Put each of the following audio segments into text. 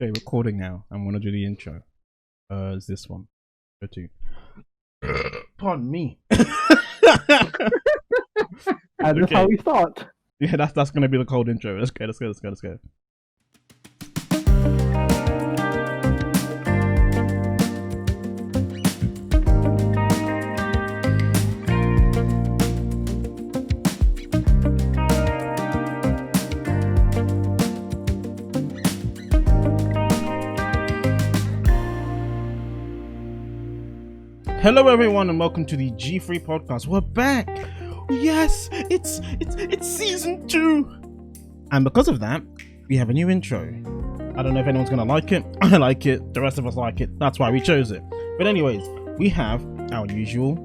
Okay, recording now. I'm gonna do the intro. Is this one? Go to. Pardon me. And that's how we start. Yeah, that's gonna be the cold intro. Let's go. Let's go. Hello everyone and welcome to the G3 podcast. We're back. Yes, it's season 2. And because of that, we have a new intro. I don't know if anyone's gonna like it. I like it. The rest of us like it. That's why we chose it. But anyways, we have our usual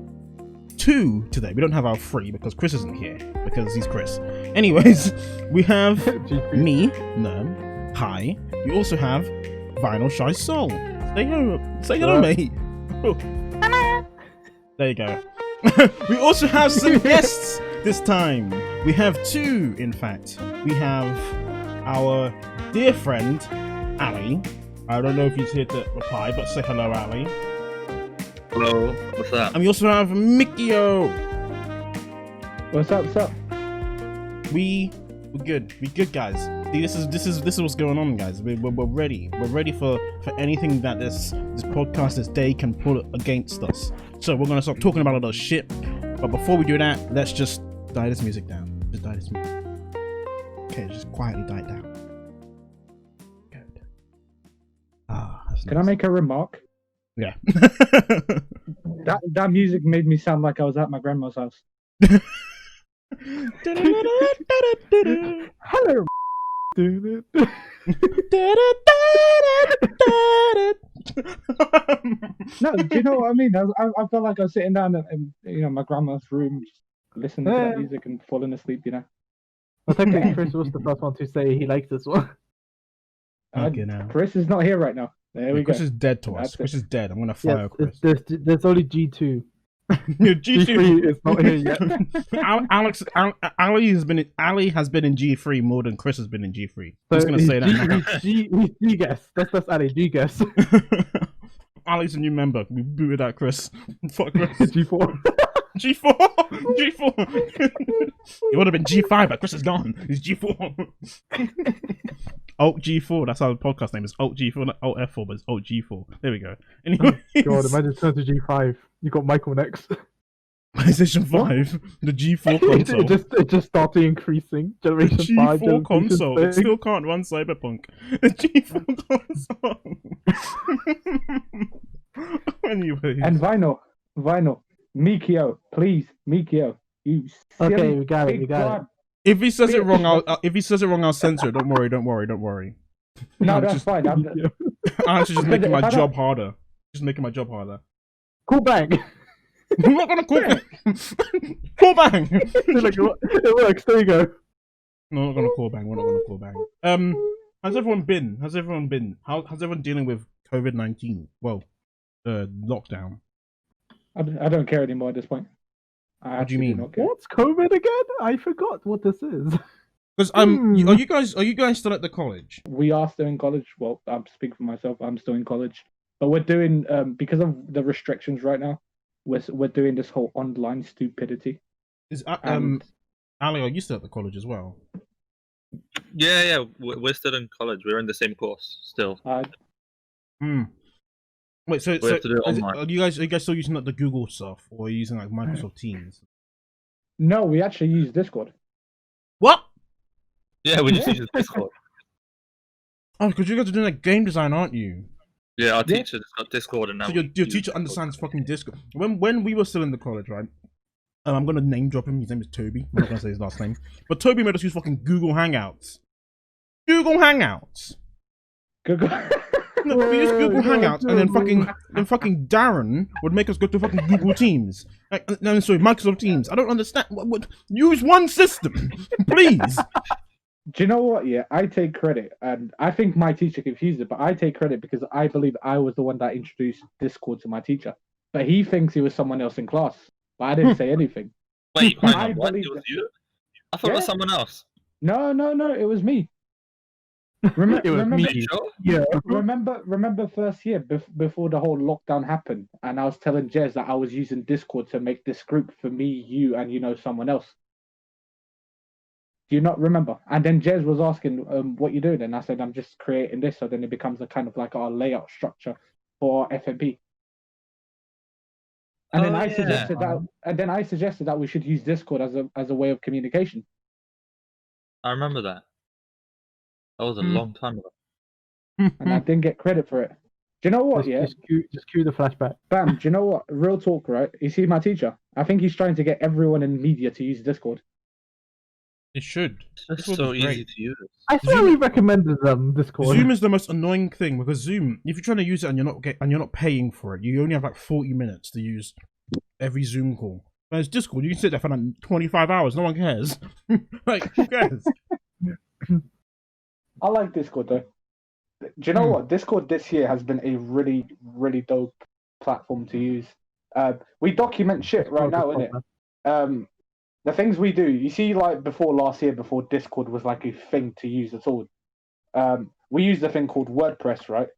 2 today. We don't have our 3 because Chris isn't here because he's Chris. Anyways, we have me, Nerm. Hi. We also have Vinyl Shy Soul. Say hello, mate. There you go. We also have some guests this time. We have 2, in fact. We have our dear friend, Ali. I don't know if he's here to reply, but say hello, Ali. Hello, what's up? And we also have Mikio. What's up? We're good. We're good, guys. See, this is what's going on, guys. We're ready. We're ready for anything that this podcast this day can pull against us. So we're gonna start talking about all the shit. But before we do that, let's just die this music down. Just die this music. Okay, just quietly die it down. Good. Can I make a remark? Yeah. That music made me sound like I was at my grandma's house. Hello. No, do you know what I mean? I felt like I was sitting down in my grandma's room, just listening to that music and falling asleep. You know. Well, technically, Chris was the first one to say he likes this one. Okay, now. Chris is not here right now. There we go. Chris is dead to us. Chris is dead. I'm gonna fire Chris. There's only G2. G3 is not here yet. Ali has been in G3 more than Chris has been in G3. I'm So just gonna say that. He's G guess. That's Ali. G guess. Ali's a new member. We booted out Chris. Fuck Chris. G4. G4. It would have been G5, but Chris is gone. He's G4. Alt G4. That's our podcast name. Is Alt G4, not Alt F4, but it's Alt G4. There we go. Anyway, God, imagine turn to G5. You got Michael next. PlayStation 5, the G4 console. it just started increasing. Generation The 5. G4 console. It 6. still can't run Cyberpunk. The G4 console. Anyways. And vinyl, Mikio, please, Mikio, you. Okay, we got it. If he says it wrong, I'll censor it. Don't worry. No, I'm that's just- fine. I'm actually just making my job harder. Just making my job harder. Cool bang. I'm not gonna call bang. Call bang. It works. There you go. No, we're not gonna call bang. We're not gonna call bang. How's everyone been? How's everyone dealing with COVID-19? Well, lockdown. I don't care anymore at this point. What do you mean? What's COVID again? I forgot what this is. Because are you guys still at the college? We are still in college. Well, I'm speaking for myself. I'm still in college, but we're doing because of the restrictions right now. We're doing this whole online stupidity. Is And Ali, are you still at the college as well? Yeah, we're still in college. We're in the same course still. Wait, so We have to do it online. are you guys still using like the Google stuff, or are you using like Microsoft Teams? no, we actually use Discord. What? Yeah, we just use Discord. Oh, because you guys are doing like game design, aren't you? Yeah, our Yeah. teacher's got Discord and now. So your we use teacher Discord. understands fucking Discord. When we were still in the college, right? I'm gonna name drop him. His name is Toby. I'm not gonna say his last name, but Toby made us use fucking Google Hangouts. Google Hangouts. Google. No, we use Google Hangouts, and then fucking Darren would make us go to fucking Google Teams. No, sorry, Microsoft Teams. I don't understand. What? Use one system, please. Do you know what? Yeah, I take credit, and I think my teacher confused it, but I take credit because I believe I was the one that introduced Discord to my teacher. But he thinks he was someone else in class, but I didn't say anything. Wait, hang I on, what? believe It was that- you? I thought it was Yeah. someone else. No, it was me. Remember, It was me. Are you sure? Yeah. remember first year before the whole lockdown happened, and I was telling Jez that I was using Discord to make this group for me, you, and someone else. Do you not remember? And then Jez was asking, "What you doing?" And I said, "I'm just creating this." So then it becomes a kind of like our layout structure for FMP. And then Oh, I yeah. suggested that we should use Discord as a way of communication. I remember that. That was a long time ago. And I didn't get credit for it. Do you know what? Just cue the flashback. Bam. Do you know what? Real talk, right? You see my teacher? I think he's trying to get everyone in media to use Discord. It should. It's Discord so is great. easy to use. I swear we recommended Discord. Zoom is the most annoying thing because Zoom, if you're trying to use it and you're not paying for it, you only have like 40 minutes to use every Zoom call. Whereas Discord, you can sit there for like 25 hours. No one cares. Like, who cares? I like Discord though. Do you know what? Discord this year has been a really, really dope platform to use. We document shit right now, innit? The things we do, you see, like before last year, before Discord was like a thing to use at all. We used a thing called WordPress, right?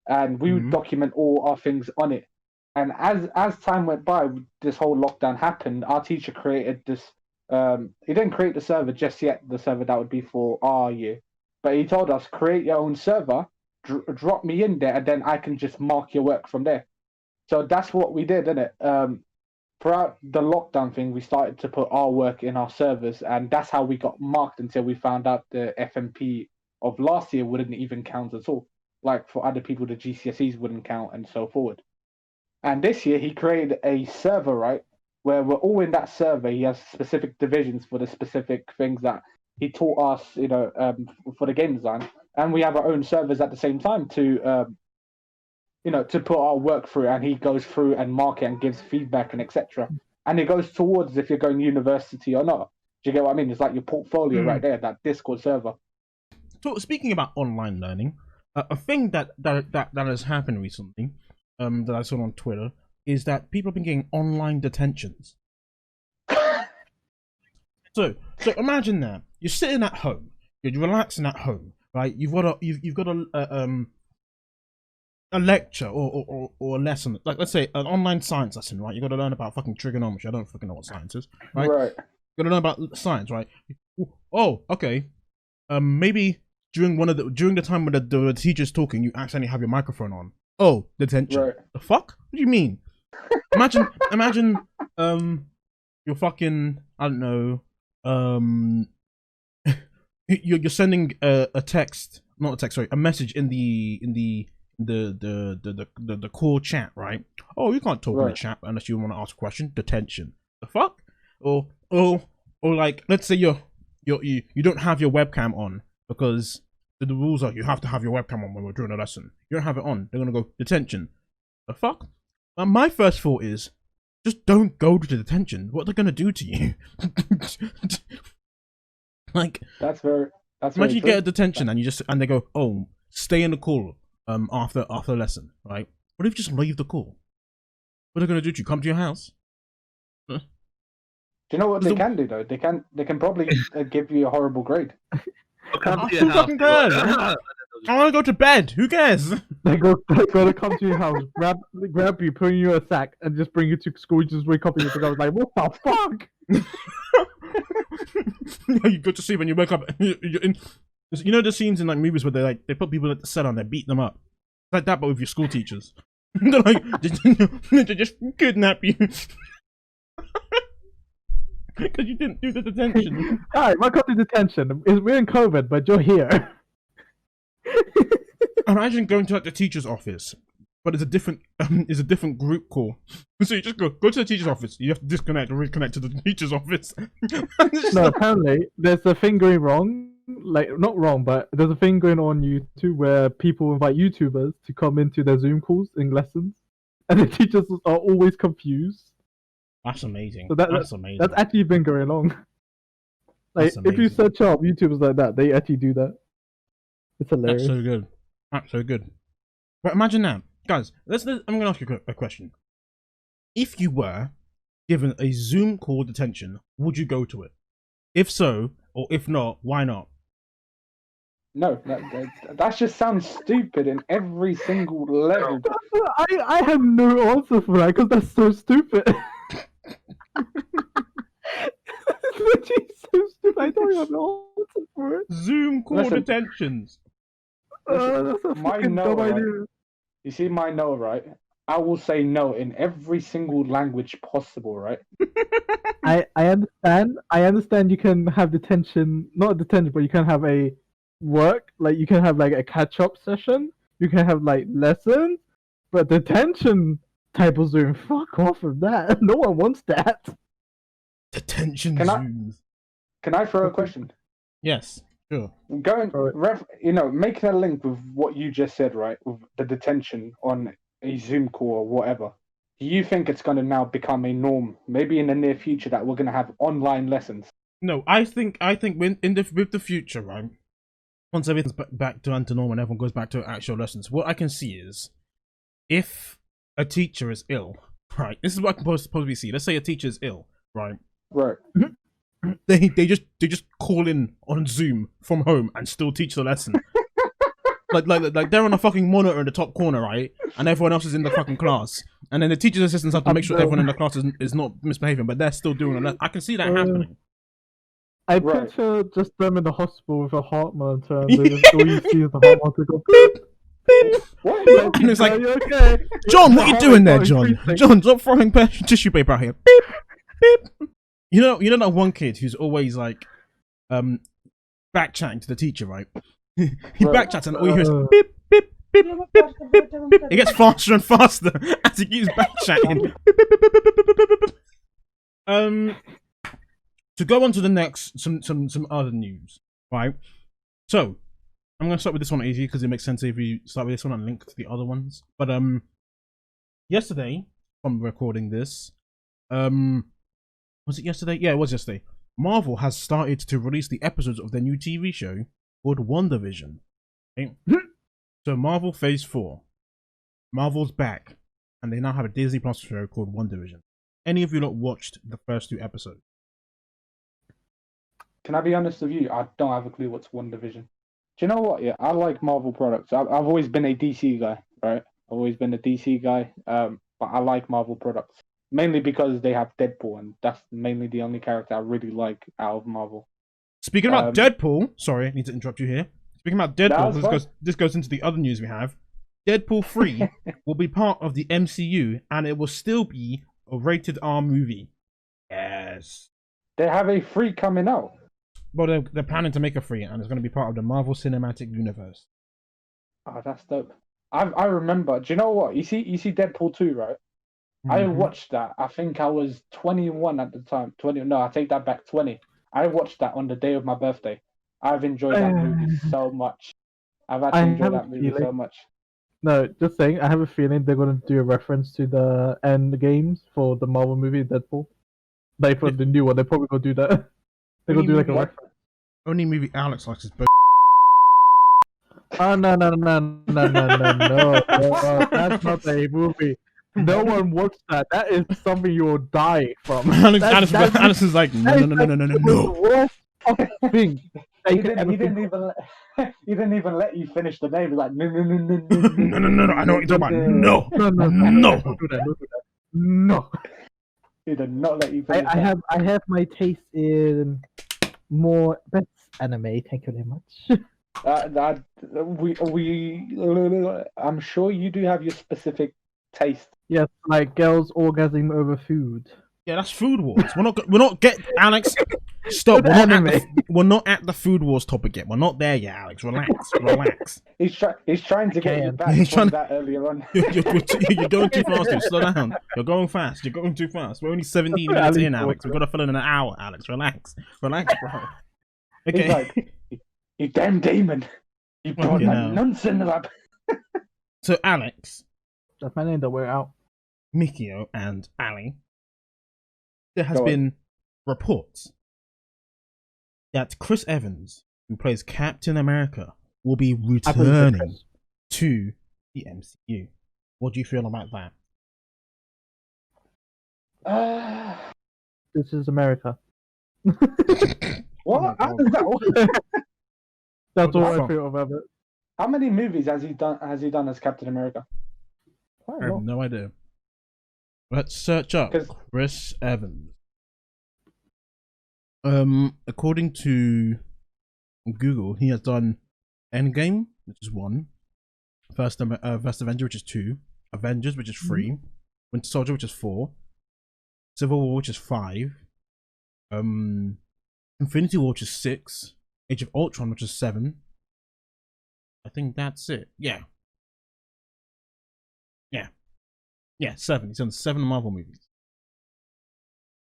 And we would document all our things on it. And as time went by, this whole lockdown happened. Our teacher created this. He didn't create the server just yet. The server that would be for our year, but he told us create your own server, drop me in there, and then I can just mark your work from there. So that's what we did, innit? Throughout the lockdown thing, we started to put our work in our servers, and that's how we got marked until we found out the FMP of last year wouldn't even count at all. Like for other people, the GCSEs wouldn't count, and so forward. And this year, he created a server, right, where we're all in that server. He has specific divisions for the specific things that he taught us, for the game design, and we have our own servers at the same time to to put our work through, and he goes through and mark it and gives feedback and etc. And it goes towards if you're going university or not. Do you get what I mean? It's like your portfolio right there, that Discord server. So speaking about online learning, a thing that has happened recently, that I saw on Twitter, is that people have been getting online detentions. So imagine that you're sitting at home, you're relaxing at home, right? You've got a lecture or a lesson, like let's say an online science lesson, right? You got to learn about fucking trigonometry. I don't fucking know what science is, right? Right. You got to learn about science, right? Oh, okay. Maybe during the time when the teacher's talking, you accidentally have your microphone on. Oh, detention. Right. The fuck? What do you mean? Imagine, you're fucking, I don't know, you're sending a text, not a text, sorry, a message in the core chat, right? Oh, you can't talk in the chat unless you want to ask a question. Detention. The fuck? Or like, let's say you don't have your webcam on because the rules are you have to have your webcam on when we're doing a lesson. You don't have it on, they're gonna go detention. The fuck? My first thought is just don't go to detention. What are they gonna do to you? Like, imagine you get a detention and they go, oh, stay in the call after the lesson, right? What if you just leave the call? What are they gonna do to you? Come to your house? Do you know what they can do though? They can probably give you a horrible grade. Who fucking cares? I want to go to bed. Who cares? They're gonna come to your house, grab you, put you in a sack, and just bring you to school. You just wake up and you're like, what the fuck? You go to sleep and you wake up. You're in, you know the scenes in like movies where they put people at the cell and they beat them up. It's like that, but with your school teachers. They're like, they just kidnap you. Because you didn't do the detention. Alright, welcome to detention. We're in COVID, but you're here. Imagine going to like the teacher's office, but it's a different group call. So you just go to the teacher's office. You have to disconnect or reconnect to the teacher's office. No, apparently there's a thing going wrong. Like, not wrong, but there's a thing going on YouTube where people invite YouTubers to come into their Zoom calls in lessons, and the teachers are always confused. That's amazing. So that's amazing. That's actually been going on. Like, if you search up YouTubers like that, they actually do that. It's hilarious. That's so good. That's so good. But imagine now, guys. I'm going to ask you a question. If you were given a Zoom call detention, would you go to it? If so, or if not, why not? No, that just sounds stupid in every single level. I have no answer for that because that's so stupid. It's so stupid. I don't have an answer for it. Zoom call Listen. detentions. That's a My fucking no, dumb right? idea. You see my no, right? I will say no in every single language possible, right? I understand you can have detention, not detention, but you can have a work, like you can have like a catch up session, you can have like lessons, but detention type of Zoom, fuck off of that. No one wants that. Detention Can I- zooms. Can I throw a question? Yes, sure. Going, Throw it. making a link with what you just said, right? With the detention on a Zoom call or whatever. Do you think it's going to now become a norm, maybe in the near future, that we're going to have online lessons? No, I think when with the future, right? Once everything's back to normal and everyone goes back to actual lessons, what I can see is if a teacher is ill, right? This is what I can supposedly see. Let's say a teacher is ill, right? Right. They just call in on Zoom from home and still teach the lesson. like they're on a fucking monitor in the top corner, right? And everyone else is in the fucking class. And then the teacher's assistants have to make sure everyone in the class is not misbehaving, but they're still doing it. I can see that happening. I Right. picture just them in the hospital with a heart monitor, and they just, all you see is the heart monitor go beep, beep. What? And it's like, Are you okay? John, what The you heart doing there, rate John? increasing. John, stop throwing tissue paper out here. Beep, beep. You know that one kid who's always like, back chatting to the teacher, right? He Right. back chats and all you hear is beep, beep, beep, beep, beep. It gets faster and faster as he keeps back chatting. To go on to the next, some other news, right? So, I'm gonna start with this one easy because it makes sense if we start with this one and link to the other ones. But yesterday, I'm recording this. Was it yesterday? Yeah, it was yesterday. Marvel has started to release the episodes of their new TV show called WandaVision. Okay? So Marvel Phase 4. Marvel's back, and they now have a Disney Plus show called WandaVision. Any of you lot watched the first 2 episodes? Can I be honest with you? I don't have a clue what's WandaVision. Do you know what? Yeah, I like Marvel products. I've always been a DC guy, right? I've always been a DC guy. But I like Marvel products mainly because they have Deadpool, and that's mainly the only character I really like out of Marvel. Speaking about Deadpool, sorry, I need to interrupt you here. Speaking about Deadpool, that's this goes into the other news we have. Deadpool 3 will be part of the MCU, and it will still be a rated R movie. Yes. They have a 3 coming out. Well, they're planning to make a 3, and it's going to be part of the Marvel Cinematic Universe. Oh, that's dope. I remember. Do you know what? You see Deadpool 2, right? I watched that. I think I was 21 at the time. 20. No, I take that back. 20. I watched that on the day of my birthday. I've enjoyed that movie so much. I've actually enjoyed that movie so much. No, just saying, I have a feeling they're going to do a reference to the end games for the Marvel movie Deadpool. Like for the new one, they're probably going to do that. They're going to do like a reference. Only movie Alex likes is Oh, no. That's not a movie. No one watched that. That is something you will die from. Alex is like, no. The worst fucking thing. He didn't even let you finish the name. He's like, no. No. I know what you're talking about. No. Don't do that. No. He did not let you finish. I have my taste in more best anime. Thank you very much. I'm sure you do have your specific taste. Yes, like girls orgasm over food. Yeah, that's Food Wars. We're not Alex. Stop. We're not at the Food Wars topic yet. We're not there yet, Alex. Relax. He's trying to get you back from that earlier on. You're going too fast. Dude. Slow down. You're going fast. You're going too fast. We're only 17 minutes in, Alex. We've got to fill in an hour, Alex. Relax, bro. Okay. He's like, you damn demon. You brought that nonsense up. So, Alex, that's my name that we're out. Mikio and Ali, there has been reports that Chris Evans, who plays Captain America, will be returning to the MCU. What do you feel about that? This is America. What? How does that work? That's What all the I fuck? feel about it. How many movies has he done? Has he done as Captain America? Quite I a have lot. no idea. Let's search up 'Cause- Chris Evans. According to Google, he has done Endgame, which is 1, First Avenger, which is 2, Avengers, which is 3, Winter Soldier, which is 4, Civil War, which is 5, Infinity War, which is 6, Age of Ultron, which is 7. I think that's it. Yeah, 7. He's done 7 Marvel movies.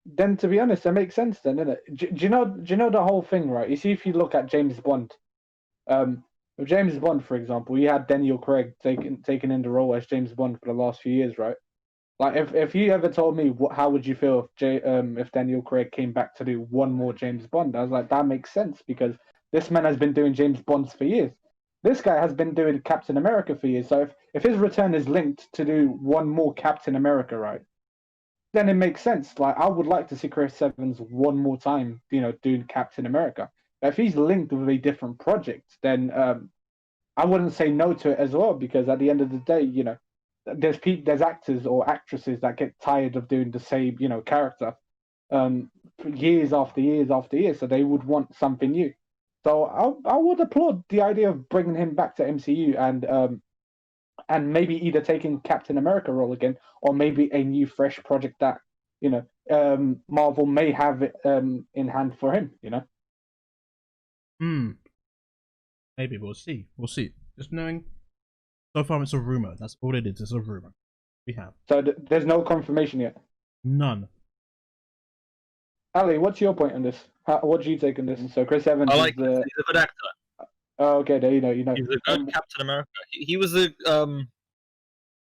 Then, to be honest, that makes sense. Then, doesn't it? Do you know the whole thing, right? You see, if you look at James Bond, with James Bond, for example, you had Daniel Craig taking in the role as James Bond for the last few years, right? Like, if you ever told me how would you feel if Daniel Craig came back to do one more James Bond, I was like, that makes sense because this man has been doing James Bonds for years. This guy has been doing Captain America for years. So if his return is linked to do one more Captain America, right, then it makes sense. Like, I would like to see Chris Evans one more time, doing Captain America. But if he's linked with a different project, then I wouldn't say no to it as well, because at the end of the day, there's actors or actresses that get tired of doing the same, character, years after years after years. So they would want something new. So I would applaud the idea of bringing him back to MCU and maybe either taking Captain America role again, or maybe a new fresh project that Marvel may have in hand for him. Maybe we'll see. We'll see. Just knowing, so far it's a rumor. That's all it is. It's a rumor. We have So there's no confirmation yet. none. Ali, what's your point on this? What do you take on this? So Chris Evans I like is he's a good actor. oh, okay, there you know. He's a good Captain America. He was a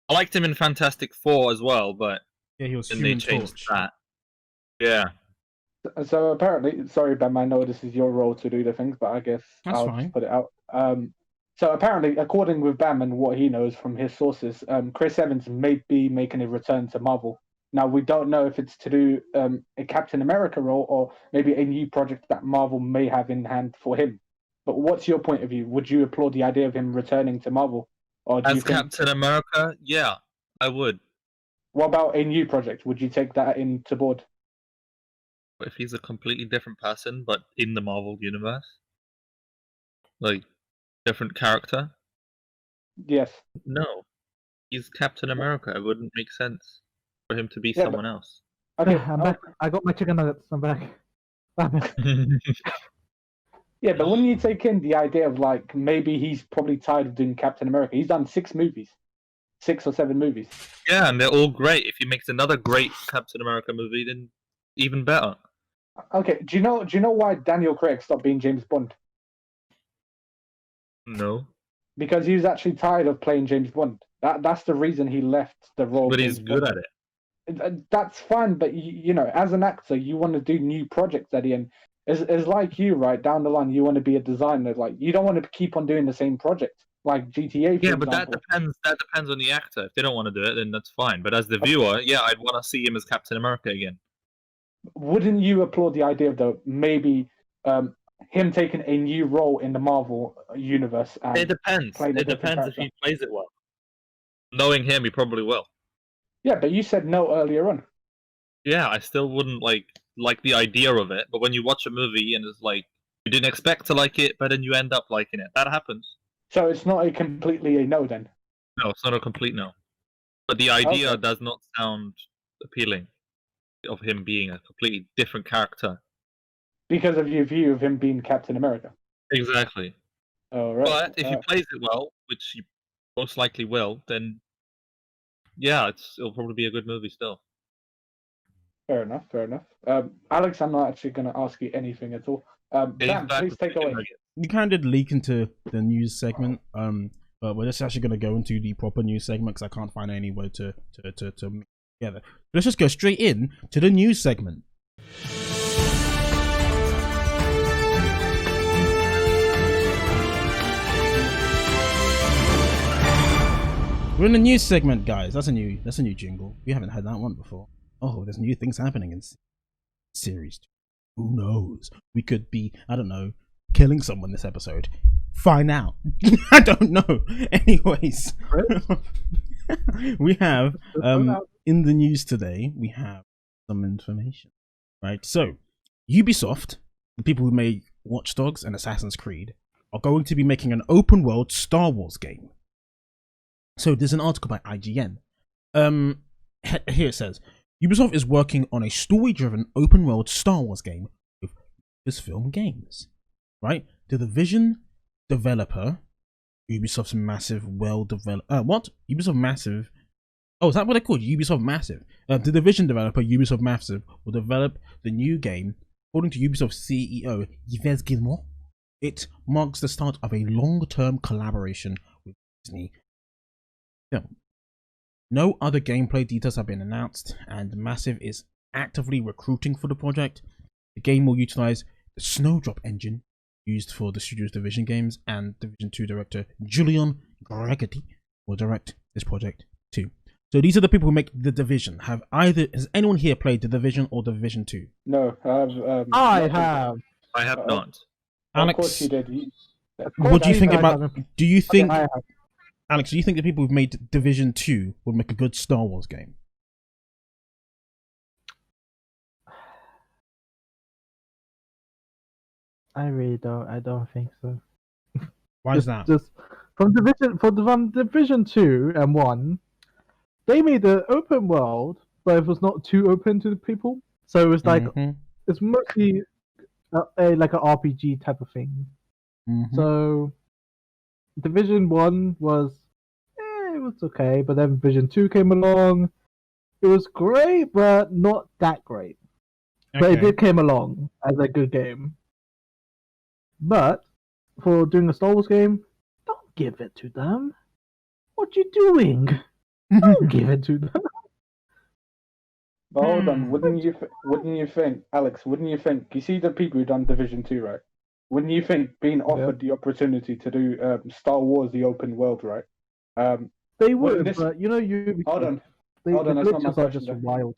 I liked him in Fantastic Four as well, but Yeah, he was then they Human changed Torch. that. Yeah. So apparently, sorry, Ben, I know this is your role to do the things, but I guess That's I'll fine. just put it out. So apparently, according with Bam and what he knows from his sources, Chris Evans may be making a return to Marvel. Now, we don't know if it's to do a Captain America role or maybe a new project that Marvel may have in hand for him. But what's your point of view? Would you applaud the idea of him returning to Marvel? Or do you As think, Captain America, yeah, I would. what about a new project? Would you take that into board? If he's a completely different person, but in the Marvel universe, like different character, Yes. no, he's Captain America. It wouldn't make sense for him to be Yeah, someone else. Okay. I'm back. I got my chicken nuggets. I'm back. Yeah, but wouldn't you take in the idea of like maybe he's probably tired of doing Captain America? He's done 6 or 7 movies. Yeah, and they're all great. If he makes another great Captain America movie, then even better. Okay, do you know why Daniel Craig stopped being James Bond? No, Because he was actually tired of playing James Bond. That's the reason he left the role. but of he's James good Bond. at it. That's fine, but as an actor, you want to do new projects at the end. It's like you, right? Down the line, you want to be a designer. Like, you don't want to keep on doing the same project, like GTA. For Yeah, but that example. depends. That depends on the actor. If they don't want to do it, then that's fine. But as the viewer, yeah, I'd want to see him as Captain America again. Wouldn't you applaud the idea of maybe him taking a new role in the Marvel universe? And It depends. playing a It different depends if character? he plays it well. Knowing him, he probably will. Yeah, but you said no earlier on. Yeah, I still wouldn't like the idea of it. But when you watch a movie and it's like you didn't expect to like it, but then you end up liking it, that happens. So it's not completely a no then. No, it's not a complete no. But the idea Okay. does not sound appealing of him being a completely different character. Because of your view of him being Captain America. Exactly. Oh, right. But if he plays it well, which he most likely will, then yeah, it'll probably be a good movie still. Fair enough. Alex, I'm not actually going to ask you anything at all. Yeah, he's Bam, back please with take chicken away. nuggets. You kind of did leak into the news segment, but we're just actually going to go into the proper news segment because I can't find any way to mix it together. Let's just go straight in to the news segment. We're in the news segment, guys. That's a new jingle. We haven't had that one before. Oh, there's new things happening in series 2. Who knows? We could be, I don't know, killing someone this episode. find out. I don't know. Anyways, we have in the news today. We have some information, right? So, Ubisoft, the people who made Watch Dogs and Assassin's Creed, are going to be making an open world Star Wars game. So there's an article by IGN. Here it says Ubisoft is working on a story-driven open world Star Wars game with Lucasfilm Games. Right? The Division developer, Ubisoft's massive, well-developed. What? Ubisoft Massive. Oh, is that what they're called? Ubisoft Massive. The Division developer, Ubisoft Massive, will develop the new game. According to Ubisoft CEO Yves Guillemot, it marks the start of a long-term collaboration with Disney Film. No other gameplay details have been announced, and Massive is actively recruiting for the project. The game will utilize the Snowdrop engine used for the studio's Division games, and Division 2 director Julian Gregory will direct this project too. So these are the people who make The Division. Has anyone here played The Division or The Division 2? No, I have. I have not. Alex, of course you did. what do you think about? Do you think, I have. Alex? Do you think the people who've made Division 2 would make a good Star Wars game? I really don't. I don't think so. Why is that? Just from Division 2 and 1, they made an open world, but it was not too open to the people. So it was like it's mostly like an RPG type of thing. So Division 1 was it was okay, but then Division 2 came along. It was great, but not that great. But it did came along as a good game. But for doing a Star Wars game, don't give it to them. What you doing? Don't give it to them. But hold on, wouldn't you think, Alex? Wouldn't you think? You see the people who done Division 2, right? Wouldn't you think being offered the opportunity to do Star Wars: The Open World, right? They would, but you know you. Hold on. The That's not my glitches are question. just wild.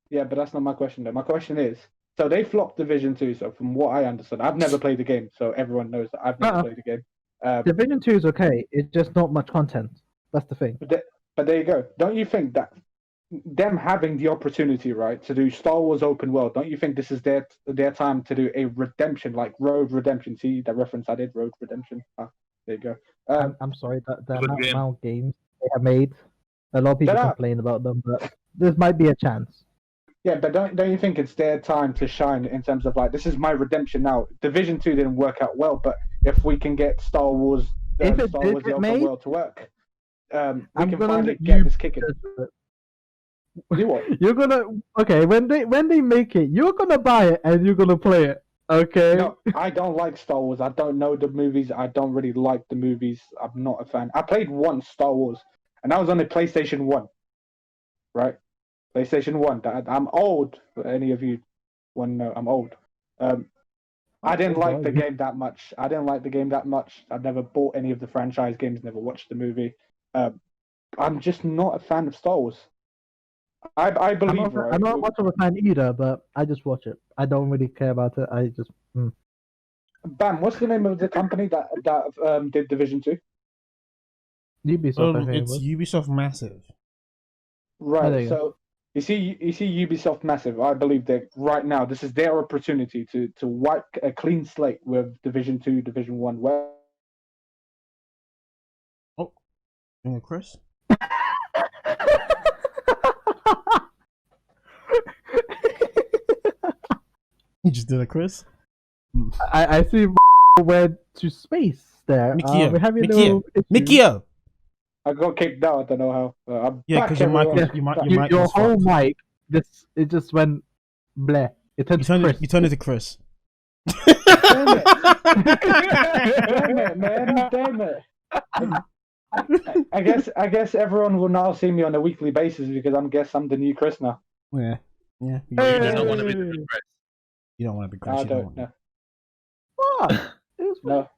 Yeah, but that's not my question though. My question is, so they flopped Division 2. So from what I understand, I've never played the game, so everyone knows that I've never played the game. Division 2 is okay. It's just not much content. That's the thing. But there you go. Don't you think that them having the opportunity, right, to do Star Wars open world, don't you think this is their time to do a redemption, like Road Redemption? See that reference I did, Road Redemption. There you go. I'm sorry that the Good amount game. of games they have made, a lot of people complain about them, but this might be a chance. Yeah, but don't you think it's their time to shine in terms of like, this is my redemption now. Division 2 didn't work out well, but if we can get Star Wars, the open world to work, we can finally get this kicking. Do what? You're gonna when they make it, you're gonna buy it and you're gonna play it. Okay. No, I don't like Star Wars. I don't know the movies. I don't really like the movies. I'm not a fan. I played one Star Wars, and that was on the PlayStation 1. Right? PlayStation 1. I'm old. For any of you want to know, I'm old. I didn't like the game that much. I've never bought any of the franchise games, never watched the movie. I'm just not a fan of Star Wars. I believe, I'm not much of a fan either, but I just watch it. I don't really care about it. I just. Bam, what's the name of the company that did Division 2? Ubisoft, I think it's Ubisoft Massive. Right, so you see Ubisoft Massive. I believe that right now this is their opportunity to wipe a clean slate with Division 2, Division 1. Where... Oh, Chris? You just did a Chris? I see went to space there. Mikio! I got kicked out. I don't know how. Because your mic your was whole fucked. mic, it just went bleh. It turned to Chris. You turned into Chris. Damn it, man! Damn it! I guess everyone will now see me on a weekly basis because I'm the new Chris now. Yeah. You don't want to be the Chris. You don't want to be Chris. I don't know. What? No.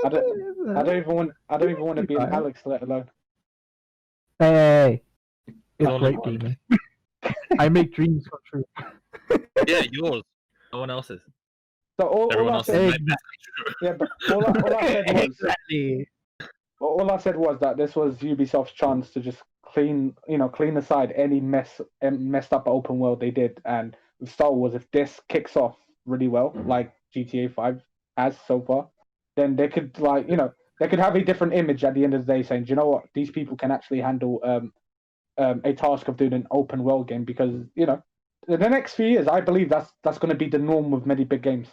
I don't even want to be an Alex, let alone. Hey, it's Don't great look dreaming. I make dreams come true. Yeah, yours. No one else's. So Everyone all I else said, is Exactly. yeah, but all I said was, Exactly. all I said was that this was Ubisoft's chance to just clean aside any messed up open world they did. And with Star Wars, if this kicks off really well, like GTA 5 has so far, then they could they could have a different image at the end of the day, saying, do you know what, these people can actually handle a task of doing an open world game, because the next few years, I believe that's going to be the norm with many big games,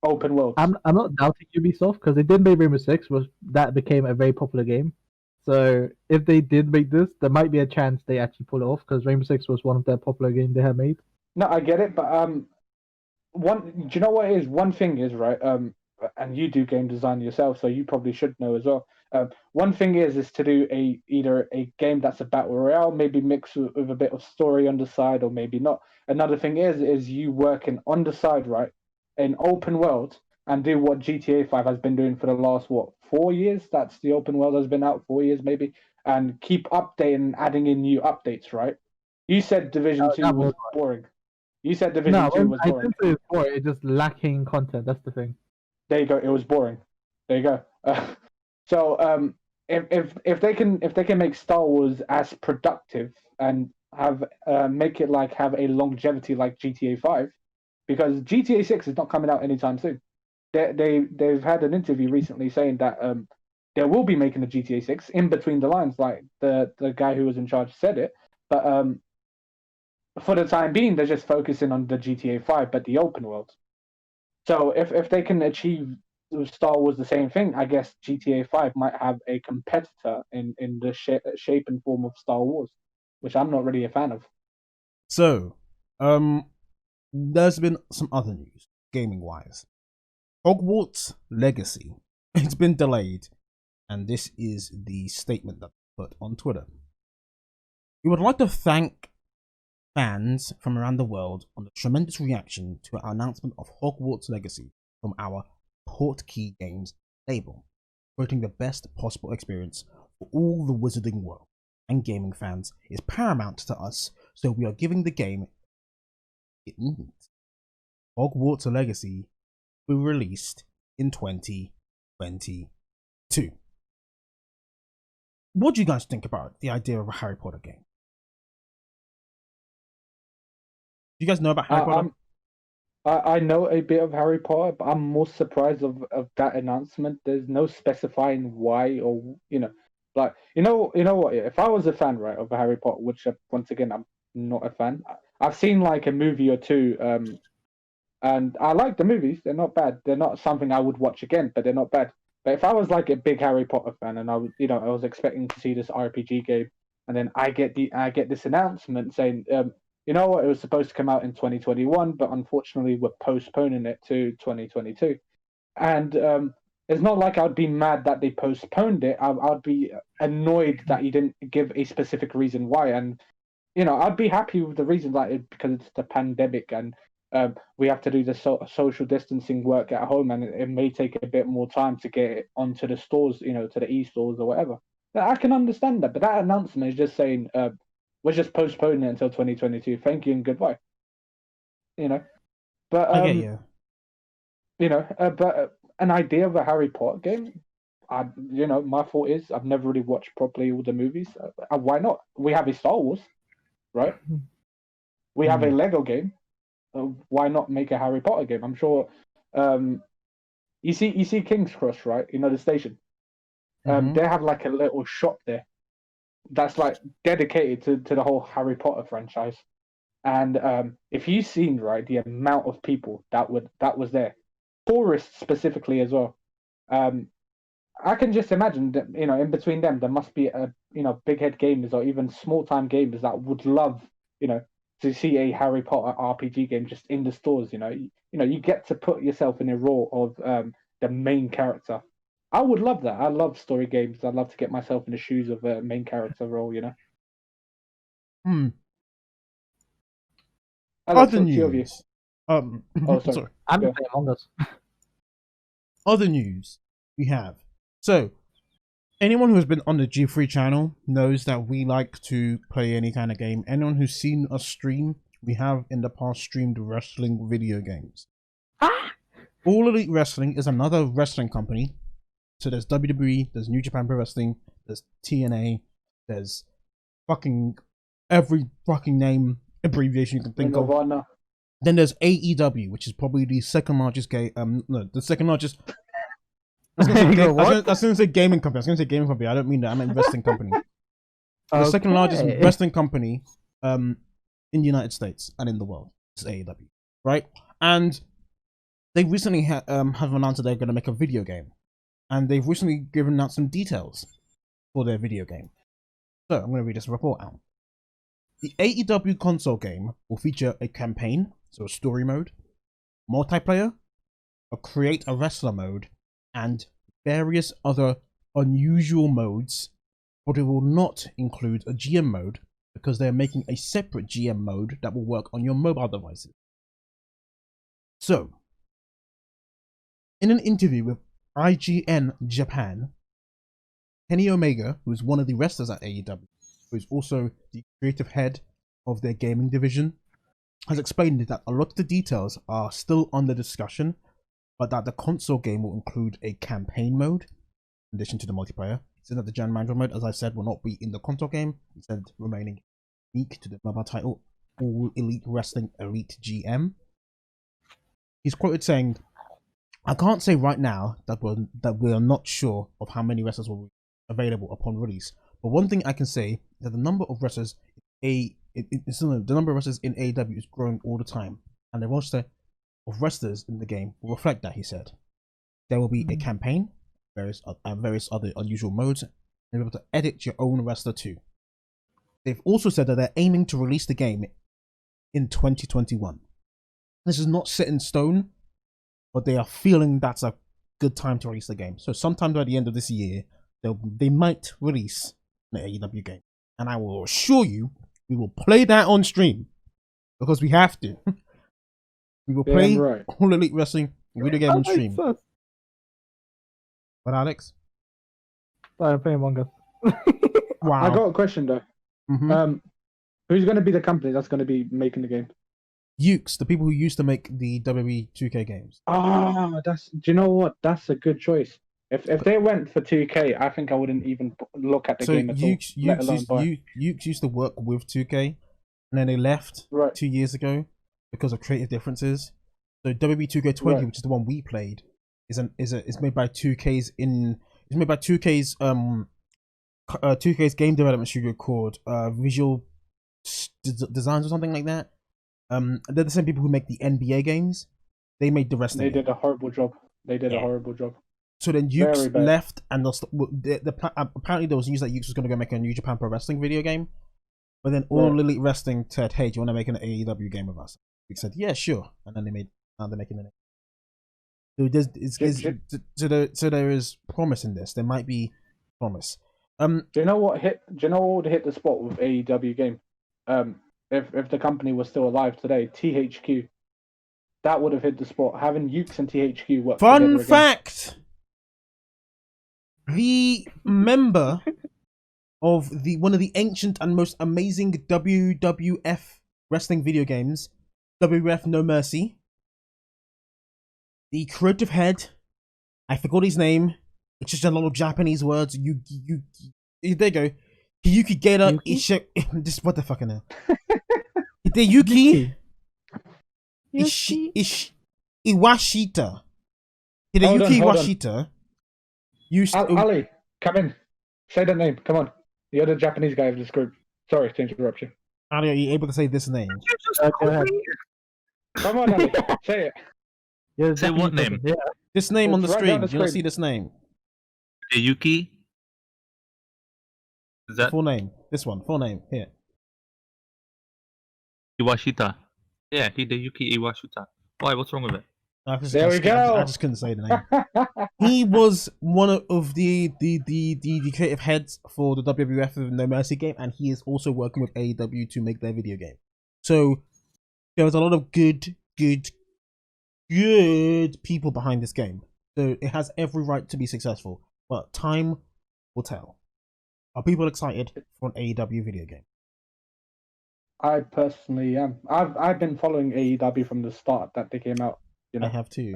open worlds. I'm not doubting Ubisoft because they did make Rainbow Six, that became a very popular game. So if they did make this, there might be a chance they actually pull it off because Rainbow Six was one of their popular games they had made. No, I get it, but do you know what it is? One thing is, right, and you do game design yourself, so you probably should know as well. One thing is to do either a game that's a battle royale, maybe mixed with a bit of story on the side, or maybe not. Another thing is you working on the side, right, in open world, and do what GTA 5 has been doing for the last 4 years. That's the open world has been out 4 years maybe, and keep updating and adding in new updates, right? You said Division 2 that was was boring. You said Division 2 was I boring. didn't say it's boring. It's just lacking content. That's the thing. There you go. It was boring. There you go. So if they can make Star Wars as productive and have make it like have a longevity like GTA 5, because GTA 6 is not coming out anytime soon. They've had an interview recently saying that they will be making a GTA 6 in between the lines, like the guy who was in charge said it, but for the time being, they're just focusing on the GTA 5, but the open world. So if they can achieve with Star Wars the same thing, I guess GTA 5 might have a competitor in the shape and form of Star Wars, which I'm not really a fan of. So, there's been some other news, gaming-wise. Hogwarts Legacy. It's been delayed, and this is the statement that I put on Twitter. We would like to thank fans from around the world on the tremendous reaction to our announcement of Hogwarts Legacy from our Portkey Games label, creating the best possible experience for all the wizarding world and gaming fans is paramount to us, so we are giving the game it needs. Hogwarts Legacy will be released in 2022. What do you guys think about the idea of a Harry Potter game? Do you guys know about Harry Potter? I know a bit of Harry Potter, but I'm more surprised of that announcement. There's no specifying why, or like you know what? If I was a fan, right, of Harry Potter, which once again I'm not a fan. I've seen like a movie or two, and I like the movies. They're not bad. They're not something I would watch again, but they're not bad. But if I was like a big Harry Potter fan, and I was expecting to see this RPG game, and then I get this announcement saying, you know what, it was supposed to come out in 2021, but unfortunately we're postponing it to 2022. And it's not like I'd be mad that they postponed it. I'd be annoyed that you didn't give a specific reason why. And I'd be happy with the reason because it's the pandemic and we have to do the social distancing work at home, and it may take a bit more time to get it onto the stores, to the e-stores or whatever. I can understand that, but that announcement is just saying we're just postponing it until 2022. Thank you and goodbye. But I get you. But an idea of a Harry Potter game, my thought is I've never really watched properly all the movies. Why not? We have a Star Wars, right? We have a Lego game. Why not make a Harry Potter game? I'm sure. You see King's Cross, right? The station. They have like a little shop there that's like dedicated to the whole Harry Potter franchise. And if you've seen, right, the amount of people that was there, tourists specifically as well, I can just imagine that in between them there must be big head gamers or even small time gamers that would love to see a Harry Potter RPG game just in the stores. You get to put yourself in a role of the main character. I would love that. I love story games. I'd love to get myself in the shoes of a main character role. Other news. Sorry. I'm playing Among Us. Other news we have. So, anyone who has been on the G3 channel knows that we like to play any kind of game. Anyone who's seen us stream, we have in the past streamed wrestling video games. All Elite Wrestling is another wrestling company. So there's WWE, there's New Japan Pro Wrestling, there's TNA, there's fucking every fucking name abbreviation you can think of. Nirvana. Then there's AEW, which is probably the second largest the second largest. I was going to say gaming company. I was going to say gaming company. I don't mean that. I meant wrestling company. The second largest wrestling company in the United States and in the world is AEW, right? And they recently have announced that they're going to make a video game, and they've recently given out some details for their video game. So I'm going to read this report out. The AEW console game will feature a campaign, so a story mode, multiplayer, a create a wrestler mode, and various other unusual modes, but it will not include a GM mode because they're making a separate GM mode that will work on your mobile devices. So, in an interview with IGN Japan, Kenny Omega, who's one of the wrestlers at AEW, who is also the creative head of their gaming division, has explained that a lot of the details are still under discussion, but that the console game will include a campaign mode in addition to the multiplayer. He said that the General Manager mode, as I said, will not be in the console game, instead remaining unique to the mobile title, All Elite Wrestling Elite GM. He's quoted saying, "I can't say right now that we are not sure of how many wrestlers will be available upon release, but one thing I can say is that the number of wrestlers the number of wrestlers in AEW is growing all the time, and the roster of wrestlers in the game will reflect that," he said. There will be a campaign, various other unusual modes, and you'll be able to edit your own wrestler too. They've also said that they're aiming to release the game in 2021. This is not set in stone, but they are feeling that's a good time to release the game. So sometime by the end of this year, they might release an AEW game. And I will assure you, we will play that on stream, because we have to. We will play All Elite Wrestling video game on stream. But Alex? I'm playing Among Us. Wow. I got a question though. Mm-hmm. Who's going to be the company that's going to be making the game? Ukes, the people who used to make the WWE 2K games. Do you know what? That's a good choice. If they went for 2K, I think I wouldn't even look at the game at all. Ukes used to work with 2K, and then they left 2 years ago because of creative differences. So WWE 2K20, which is the one we played, is made by 2K's game development studio called Visual Designs or something like that. They're the same people who make the NBA games. They made the wrestling. They did a horrible job. A horrible job. So then Ukes left, and apparently there was news that Ukes was going to go make a New Japan Pro Wrestling video game. But then All Elite Wrestling said, "Hey, do you want to make an AEW game with us?" Ukes said, "Yeah, sure." And then now they're making it. So there is promise in this. There might be promise. Do you know what would hit the spot with AEW game? If the company was still alive today, THQ. That would have hit the spot. Having Ukes and THQ work together again. Fun fact: the member of one of the ancient and most amazing WWF wrestling video games, WWF No Mercy, the creative head, I forgot his name. It's just a lot of Japanese words. There you go. Hideyuki Geta Just what the fuck now? Hideyuki Iwashita. Hideyuki Iwashita. Ali, come in. Say the name. Come on. You're the Japanese guy of this group. Sorry to interrupt you. Ali, are you able to say this name? Come on, Ali. Say it. Yeah, say what name? Yeah. This name on the screen. Do you not see this name? Hideyuki? Is that full name? This one. Full name. Here. Iwashita. Yeah, Hideyuki Iwashita. Why? What's wrong with it? There we go. I just couldn't say the name. He was one of the creative heads for the WWF No Mercy game, and he is also working with AEW to make their video game. So there was a lot of good people behind this game. So it has every right to be successful. But time will tell. Are people excited for an AEW video game? I personally am. I've been following AEW from the start that they came out. You know, I have too.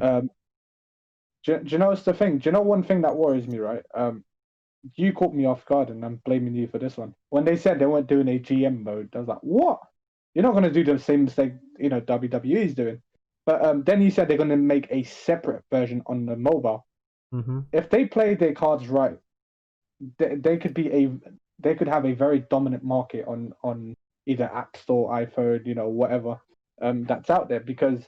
Do you know what's the thing? Do you know one thing that worries me, right? You caught me off guard, and I'm blaming you for this one. When they said they weren't doing a GM mode, I was like, "What? You're not going to do the same mistake, WWE is doing." But then you said they're going to make a separate version on the mobile. Mm-hmm. If they play their cards right, they could have a very dominant market on either App Store, iPhone, whatever that's out there. Because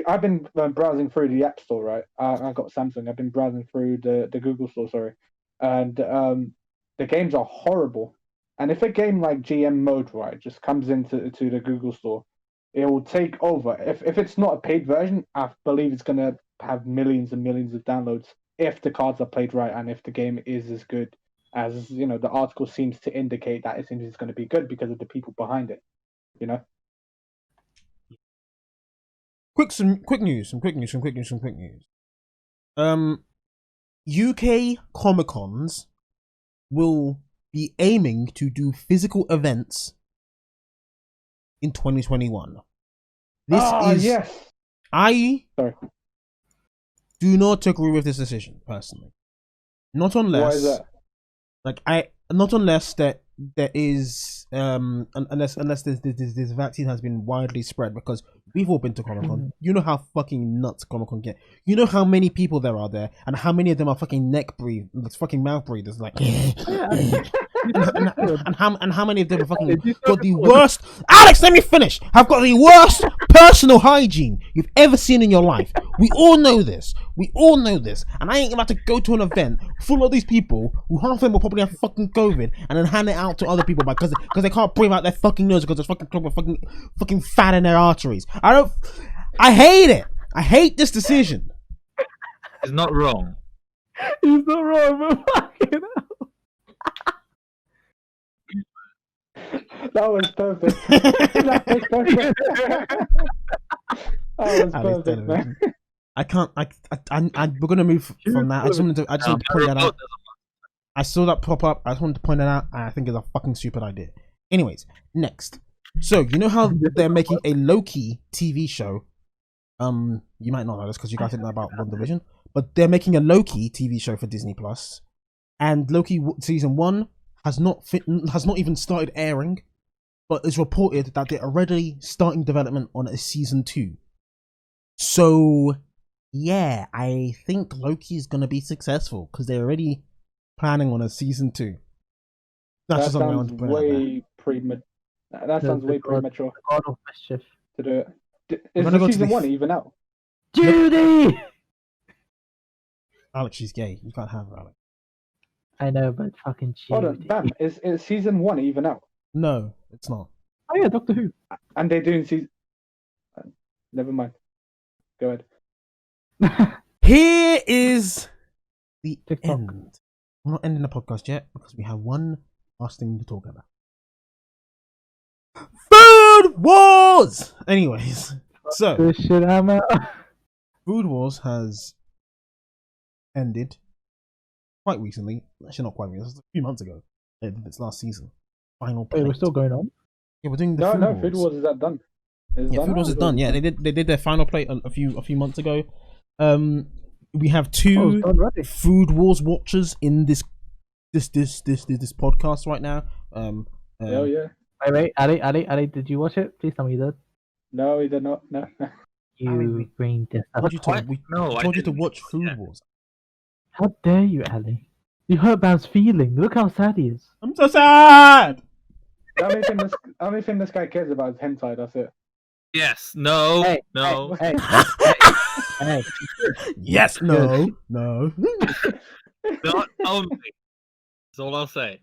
I've been browsing through the App Store, right? I got Samsung. I've been browsing through the Google Store, sorry, and the games are horrible. And if a game like GM mode, right, just comes into the Google Store, it will take over. If it's not a paid version, I believe it's gonna have millions and millions of downloads if the cards are played right and if the game is as good as the article seems to indicate that it seems it's going to be good because of the people behind it. Some quick news. UK Comic Cons will be aiming to do physical events in 2021. Yes. I Sorry. do not agree with this decision personally. Not unless, Why is that? Not unless there is unless this vaccine has been widely spread, because we've all been to Comic Con. You know how fucking nuts Comic Con get. You know how many people there are there, and how many of them are fucking fucking mouth breathers, like. and how many of them have fucking got the worst? Alex, let me finish. Have got the worst personal hygiene you've ever seen in your life. We all know this. And I ain't about to go to an event full of these people who half of them will probably have fucking COVID and then hand it out to other people because they can't breathe out their fucking nose because there's fucking clog with fucking fat in their arteries. I hate it. I hate this decision. He's not wrong. He's not wrong, but fucking hell. That was perfect. That was perfect. That was perfect, man. We're gonna move from that. I just wanted to point that out. I saw that pop up. I just wanted to point that out. And I think it's a fucking stupid idea. Anyways, next. So you know how they're making a Loki TV show? You might not know this because you guys didn't know about WandaVision, but they're making a Loki TV show for Disney Plus, and Loki season 1 has not even started airing, but it's reported that they're already starting development on a season 2. So yeah, I think Loki is gonna be successful because they're already planning on a season 2. That's just something I want to point out there. That sounds way premature God of mischief to do it. Is the season 1 even out? Judy! Alex, she's gay. You can't have her, Alex. I know, but fucking Judy. Hold on, Bam. Is season 1 even out? No, it's not. Oh yeah, Doctor Who. And they're doing season. Never mind. Go ahead. Here is the TikTok. end. I'm not ending the podcast yet because we have one last thing to talk about. Food Wars! Anyways, so This shit I'm out. Food Wars has ended quite recently. Actually, not quite recently. This was a few months ago. They did its last season. Final plate. Wait, we're still going on? Yeah, we're doing the Food Wars. Food Wars is that done? Food Wars is done. Yeah, they did their final plate a few months ago. We have two Food Wars watchers in this podcast right now. Oh yeah. Wait, Ali, did you watch it? Please tell me you did. No, he did not. No. You brain dead. I told you to watch Food Wars. How dare you, Ali? You hurt Bam's feeling. Look how sad he is. I'm so sad. The only thing this guy cares about is hentai. That's it. Yes. No. Hey, no. Hey. Yes. No. Not only. That's all I'll say.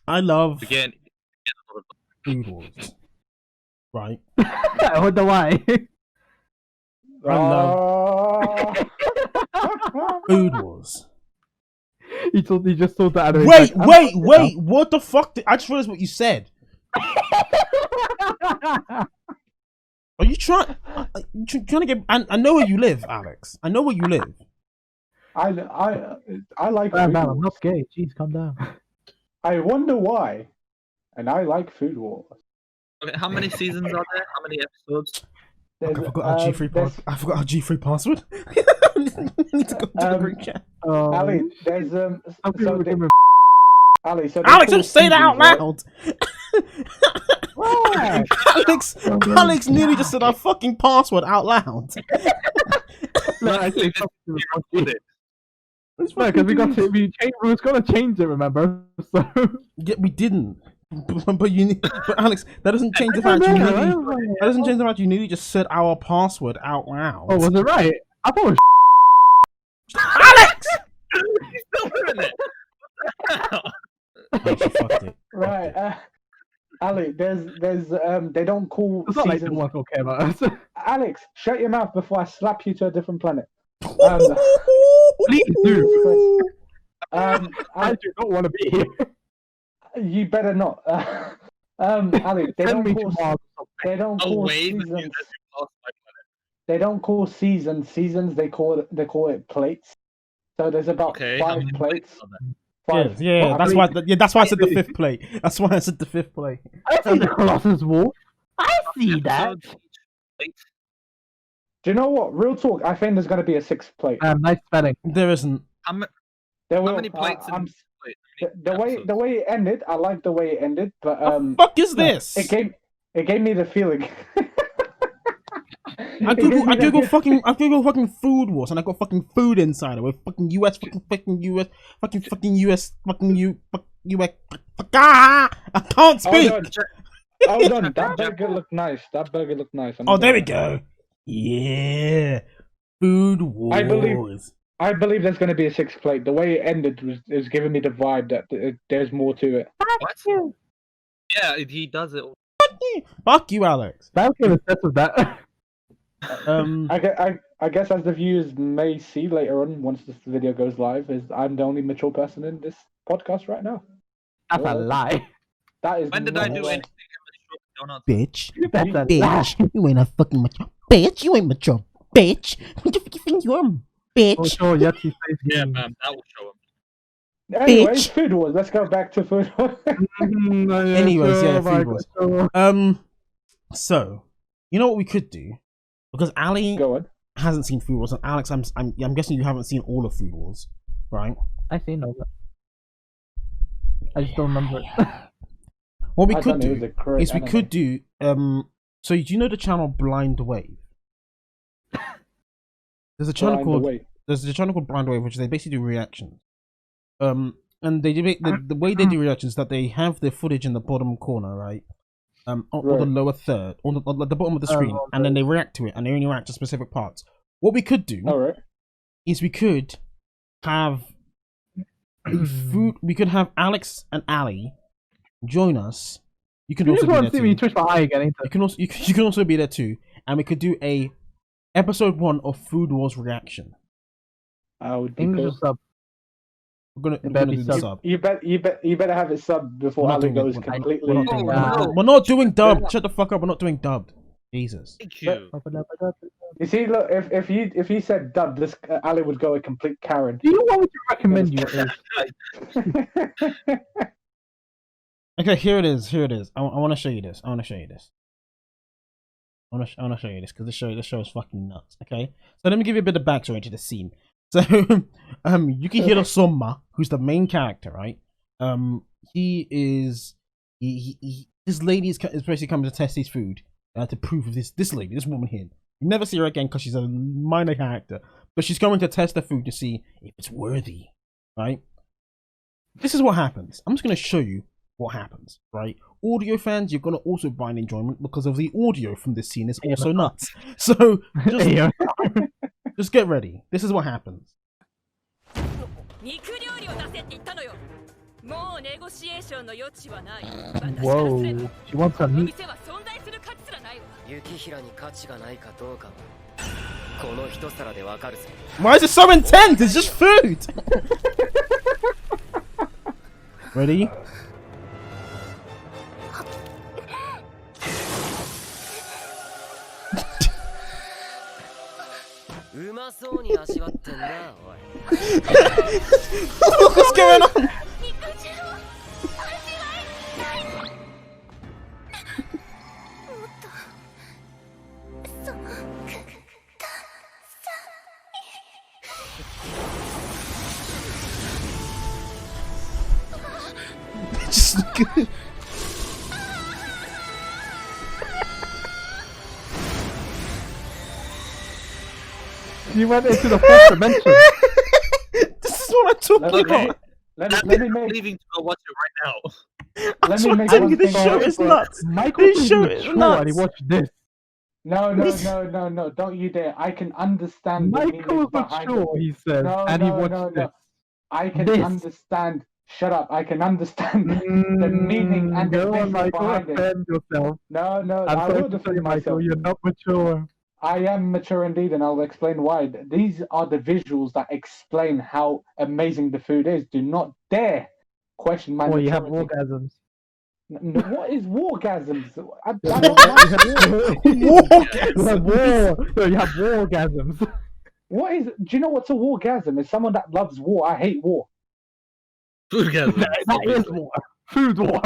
I love Again. Food Wars. Right. I wonder why. I love Food Wars. He just told that. Anime, Wait. What the fuck? I just realized what you said. Are you trying to get? I know where you live, Alex. I know where you live. I like Bam, Food I'm Wars. not gay. Jeez, calm down. I wonder why, and I like Food Wars. Okay, how many seasons are there? How many episodes? I There's, forgot our G3 there's- I forgot our G3 password. I need to go to the group chat. Ali, there's Some so people they- give me Ali, so Alex, don't say that out loud. Right. Alex nearly just said our fucking password out loud. No, I Luckily, think this something was you wrong. recorded. No, because we was gonna change it, remember? So Yeah, we didn't. But Alex, that doesn't change the fact you nearly. That doesn't change the fact you nearly just said our password out loud. Oh, was it right? I thought it was Alex! He's still doing it. Oh, she fucked it. Right, Ali, there's they don't call it's not like the seasons. one who care about us. Alex, shut your mouth before I slap you to a different planet. Please do. I Ali, do not want to be here. you better not. Ali, they Send me don't to call Mars. they don't Oh, call wait. seasons. They don't call seasons. They call it plates. So there's about Okay, how 5 many plates. are there? Five. Yeah, Well, that's I why. mean, Yeah, that's why I said the fifth plate. That's why I said the fifth plate. I see the Colossus War. I see that. Wait, Do you know what? Real talk. I think there's going to be a 6th plate. Nice spelling. There isn't. There how will. many plates in wait, how The many way it ended, I like the way it ended, but The fuck is this? it gave me the feeling. I Google fucking Food Wars and I got fucking Food Insider with fucking US I can't speak. Hold on. That burger looked nice. Oh, there we go. Yeah, Food Wars. I believe there's going to be a 6th plate. The way it ended is giving me the vibe that there's more to it. What? Yeah, he does it. Fuck you, Alex. I'm obsessed with that. I guess as the viewers may see later on, once this video goes live, is I'm the only mature person in this podcast right now. That's a lie. That is. When did not I a do lie. anything? Bitch. That's a lie. Bitch. You ain't a fucking mature. Bitch, you ain't mature. Bitch. What the fuck you think you are? Oh, Bitch. sure, yes, he plays Yeah, games. man, that will show him. Anyways, Bitch. Food Wars. Let's go back to Food Wars. Anyways, yeah, my Food Wars. God. So, you know what we could do? Because Ali Go on. hasn't seen Food Wars, and Alex, I'm guessing you haven't seen all of Food Wars, right? I seen all that. I just don't remember it. What we I could thought it was do a great is we anime. could do so do you know the channel Blind Wave? There's a channel Blind called Away. there's a channel called Blind Wave, which they basically do reactions. And they do the way they do reactions is that they have the footage in the bottom corner, right? Or the Right. lower third, or the bottom of the screen, Oh, and then they react to it, and they only react to specific parts. What we could do All right. is we could have we could have Alex and Ali join us. You can You also just be want there to see me too. twitch my eye again, ain't You it? can also you can also be there too, and we could do a episode 1 of Food Wars reaction. I would be English cool. or sub? We're better gonna be do the sub. sub. You better have it subbed before We're not Ali doing it. goes We're completely. not doing Oh, it. no. We're not doing dubbed. Shut the fuck up. We're not doing dubbed. Jesus. Thank you. You see, look, if he said dub, this Ali would go a complete Karen. Do you want me to recommend you at least? Okay, here it is. I want to show you this. I want to show you this because this show is fucking nuts. Okay, so let me give you a bit of backstory to the scene. So, Yukihiro Soma, who's the main character, right? His lady is basically coming to test his food to prove of this woman here. You never see her again because she's a minor character, but she's going to test the food to see if it's worthy, right? This is what happens. I'm just going to show you what happens, right? Audio fans, you're going to also find enjoyment because of the audio from this scene is also nuts. So, just get ready. This is what happens. Whoa, she wants some meat. 雪平に価値がないかどうかはこの一皿でわかるぜ。 Why is it so intense? It's just food! Ready? うまそうに味わってんな、おい。 What's going on? Yes. You went into the fourth dimension. This is what I'm talking Okay. about. Let me I'm make leaving to go watch it right now. let me I'm make telling one you, this thing show clear. is nuts. Michael This is show is mature and he nuts. watched this. No, don't you dare. I can understand the meaning Michael's behind it. mature, he says, No, and he no, watched no, this. no. I can This. understand. Shut up. I can understand the meaning and the Go on, visual Michael, behind it. defend yourself. No, I'm I sorry will to tell defend you, Michael, myself. you're not mature. I am mature indeed, and I'll explain why. These are the visuals that explain how amazing the food is. Do not dare question my Or you have maturity. orgasms. What is wargasms? I You have don't war- like War. you have war. No, you have wargasms. What is? Do you know what's a wargasm? It's someone that loves war. I hate war. Foodgasms. That is obviously. war. Food war.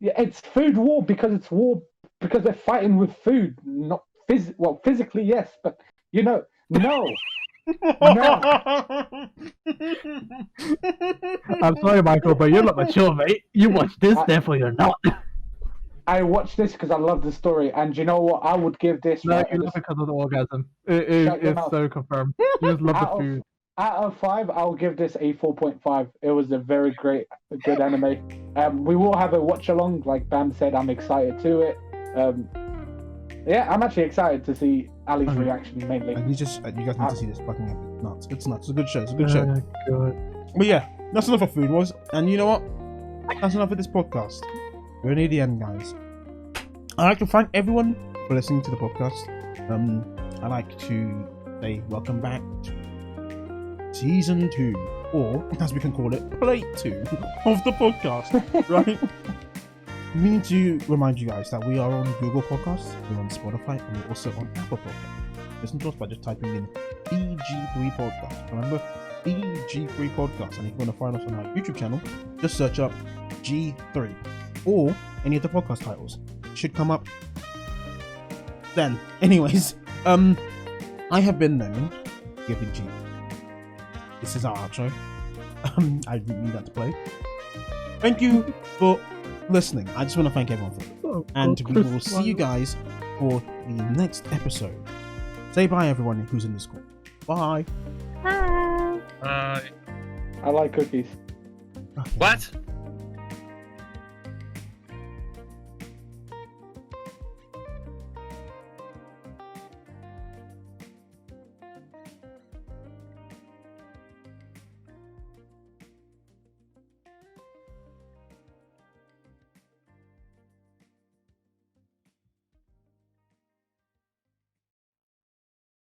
Yeah, it's food war because it's war because they're fighting with food, not physically yes, but no. I'm sorry, Michael, but you're not mature, mate. You watch this, therefore you're not. I watched this because I love the story, and you know what? I would give this. No, right, you love it because of the orgasm. It's mouth. so confirmed. You just love the food. Out of 5, I'll give this a 4.5. It was a very good anime. We will have a watch along, like Bam said. I'm excited to it. Yeah, I'm actually excited to see Ali's reaction mainly. And you guys need to see this fucking epic. Nuts. It's nuts. It's a good show. It's a good show. Oh, God. But yeah, that's enough for Food Wars. And you know what? That's enough of this podcast. We're near the end, guys. I'd like to thank everyone for listening to the podcast. I'd like to say welcome back to Season 2, or as we can call it, Plate 2 of the podcast, right? We need to remind you guys that we are on Google Podcasts, we're on Spotify, and we're also on Apple Podcasts. Listen to us by just typing in BG3 Podcast. Remember, BG3 Podcast. And if you want to find us on our YouTube channel, just search up G3 or any of the podcast titles. It should come up then. Anyways, I have been known Giving G. This is our outro. I didn't need that to play. Thank you for listening. I just want to thank everyone for it. And we will see you guys for the next episode. Say bye, everyone who's in this call. Bye. Bye. I like cookies. What?